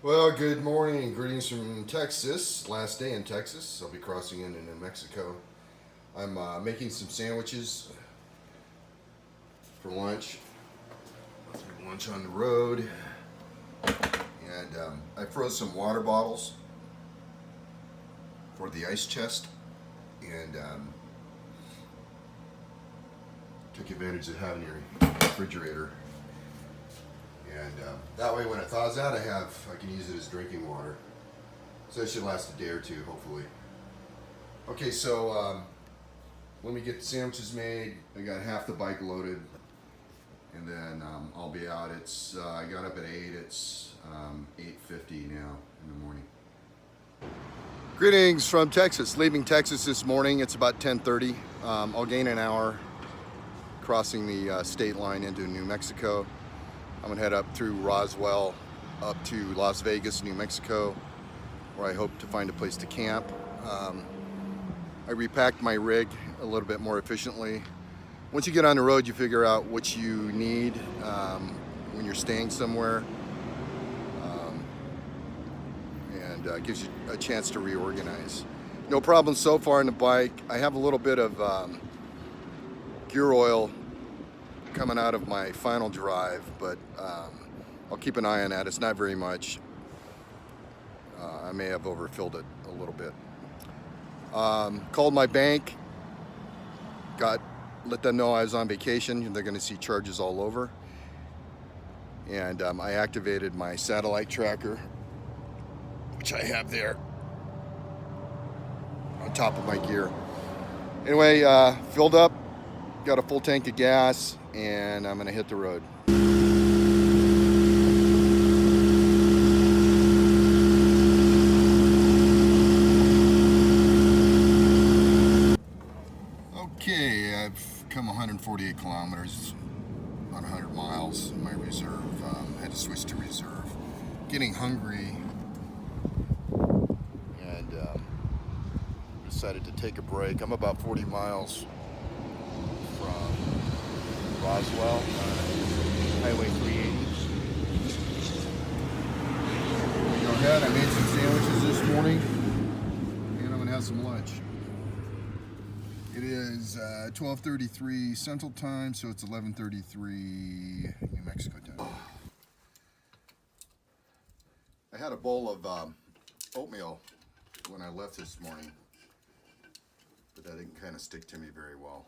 Well, good morning. Greetings from Texas. Last day in Texas. I'll be crossing into New Mexico. I'm making some sandwiches for lunch. I'll take lunch on the road. And I froze some water bottles for the ice chest. And took advantage of having your refrigerator. And that way when it thaws out, I can use it as drinking water. So it should last a day or two, hopefully. Okay, so let me get the sandwiches made. I got half the bike loaded, and then I'll be out. I got up at 8. It's 8:50 now in the morning. Greetings from Texas. Leaving Texas this morning. It's about 10:30. I'll gain an hour crossing the state line into New Mexico. I'm gonna head up through Roswell up to Las Vegas, New Mexico, where I hope to find a place to camp. I repacked my rig a little bit more efficiently. Once you get on the road, you figure out what you need when you're staying somewhere, and gives you a chance to reorganize. No problem so far on the bike. I have a little bit of gear oil coming out of my final drive, but I'll keep an eye on that. It's not very much. I may have overfilled it a little bit. Called my bank, let them know I was on vacation, and they're going to see charges all over. And I activated my satellite tracker, which I have there on top of my gear. Anyway, filled up, got a full tank of gas, and I'm gonna hit the road. Okay, I've come 148 kilometers, about 100 miles in my reserve. Had to switch to reserve. Getting hungry, and decided to take a break. I'm about 40 miles from Roswell, Highway 380. Go ahead. I made some sandwiches this morning, and I'm gonna have some lunch. It is 12:33 Central Time, so it's 11:33 New Mexico time. I had a bowl of oatmeal when I left this morning, but that didn't kind of stick to me very well.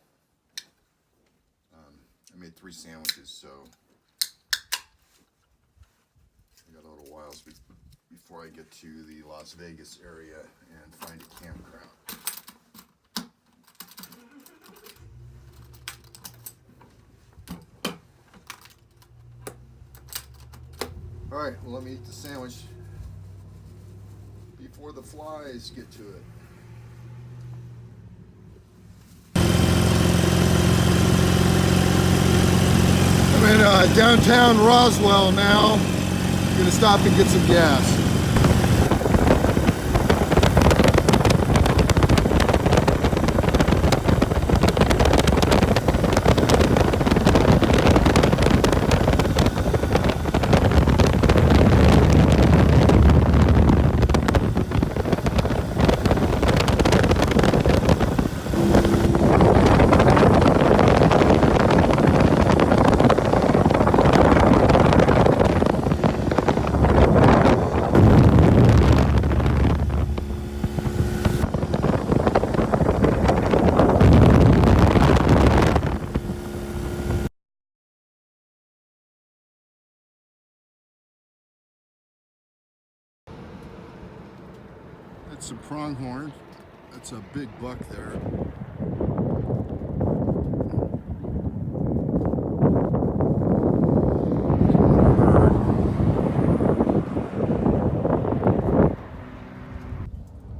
I made 3 sandwiches, so I got a little while before I get to the Las Vegas area and find a campground. All right, well, let me eat the sandwich before the flies get to it. I'm in downtown Roswell now. I'm gonna stop and get some gas. That's some pronghorn. That's a big buck there.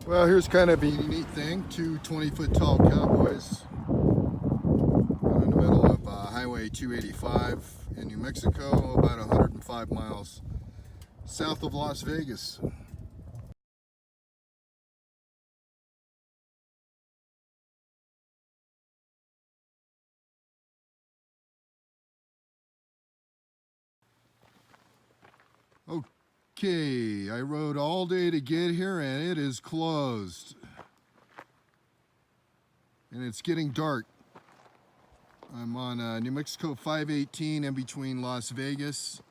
Well, here's kind of a neat thing. 2 20-foot tall cowboys in the middle of Highway 285 in New Mexico, about 105 miles south of Las Vegas. Okay, I rode all day to get here and it is closed. And it's getting dark. I'm on New Mexico 518 in between Las Vegas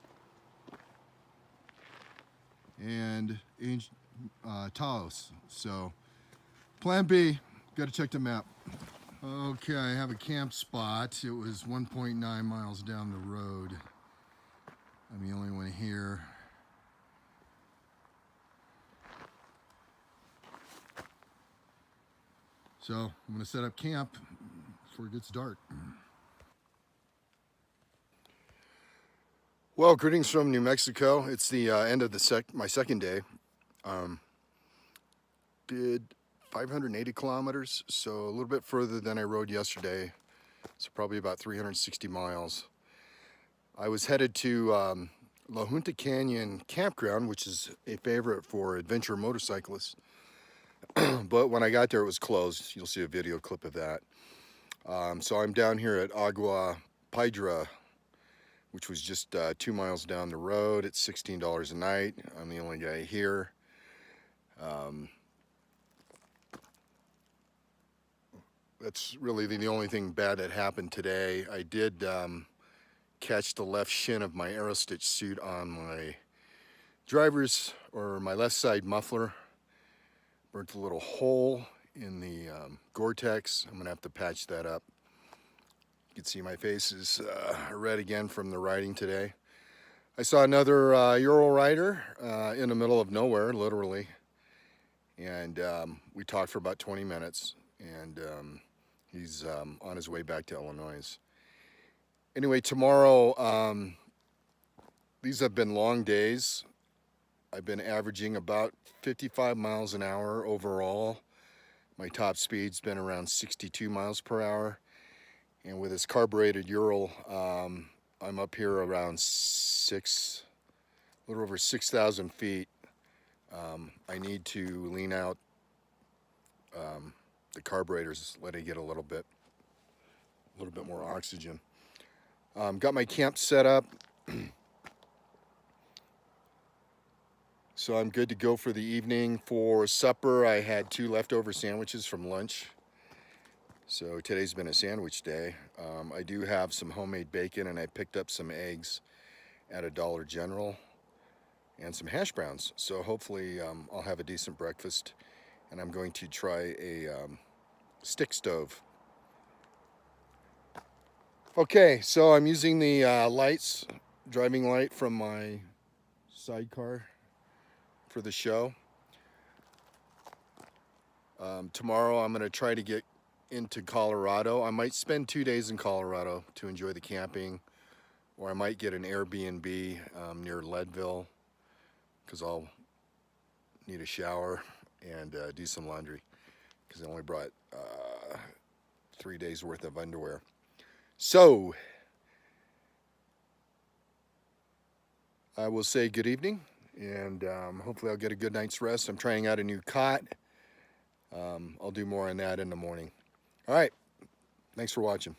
and Taos. So, plan B, gotta check the map. Okay, I have a camp spot. It was 1.9 miles down the road. I'm the only one here. So I'm gonna set up camp before it gets dark. Well, greetings from New Mexico. It's the end of my second day. Did 580 kilometers, so a little bit further than I rode yesterday. So probably about 360 miles. I was headed to La Junta Canyon Campground, which is a favorite for adventure motorcyclists. But when I got there, it was closed. You'll see a video clip of that. So I'm down here at Piedras, which was just 2 miles down the road. It's $16 a night. I'm the only guy here. That's really the only thing bad that happened today. I did catch the left shin of my Aerostitch suit on my my left side muffler. Burnt a little hole in the Gore-Tex. I'm gonna have to patch that up. You can see my face is red again from the riding today. I saw another Ural rider in the middle of nowhere, literally. And we talked for about 20 minutes. And he's on his way back to Illinois. Anyway, tomorrow, these have been long days. I've been averaging about 55 miles an hour overall. My top speed's been around 62 miles per hour. And with this carbureted Ural, I'm up here around a little over 6,000 feet. I need to lean out the carburetors, let it get a little bit more oxygen. Got my camp set up. So I'm good to go for the evening. For supper, I had 2 leftover sandwiches from lunch. So today's been a sandwich day. I do have some homemade bacon, and I picked up some eggs at a Dollar General and some hash browns. So hopefully I'll have a decent breakfast, and I'm going to try a stick stove. Okay, so I'm using the driving light from my sidecar for the show. Tomorrow I'm going to try to get into Colorado. I might spend 2 days in Colorado to enjoy the camping, or I might get an Airbnb near Leadville, because I'll need a shower and do some laundry, because I only brought 3 days worth of underwear. So I will say good evening, and hopefully I'll get a good night's rest. I'm trying out a new cot. I'll do more on that in the morning. All right, thanks for watching.